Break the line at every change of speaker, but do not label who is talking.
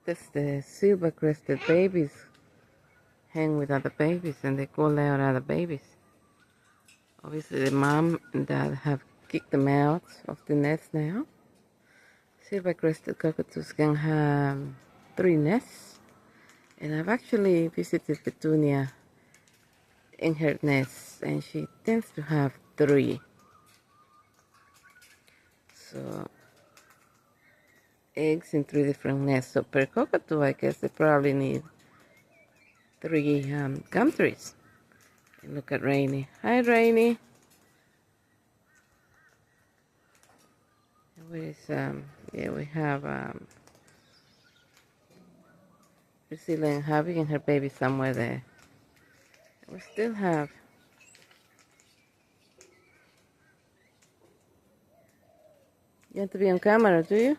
That's the silver crested babies hang with other babies and they call out other babies. Obviously the mom and dad have kicked them out of the nest now. Silver crested cockatoos can have 3 nests. And I've actually visited Petunia in her nest and she tends to have 3. So eggs in 3 different nests. So per cockatoo, I guess they probably need 3 gum trees. And look at Rainy. Hi, Rainy. Where is yeah, we have Priscilla and Javi and her baby somewhere there. We still have you want to be on camera, do you?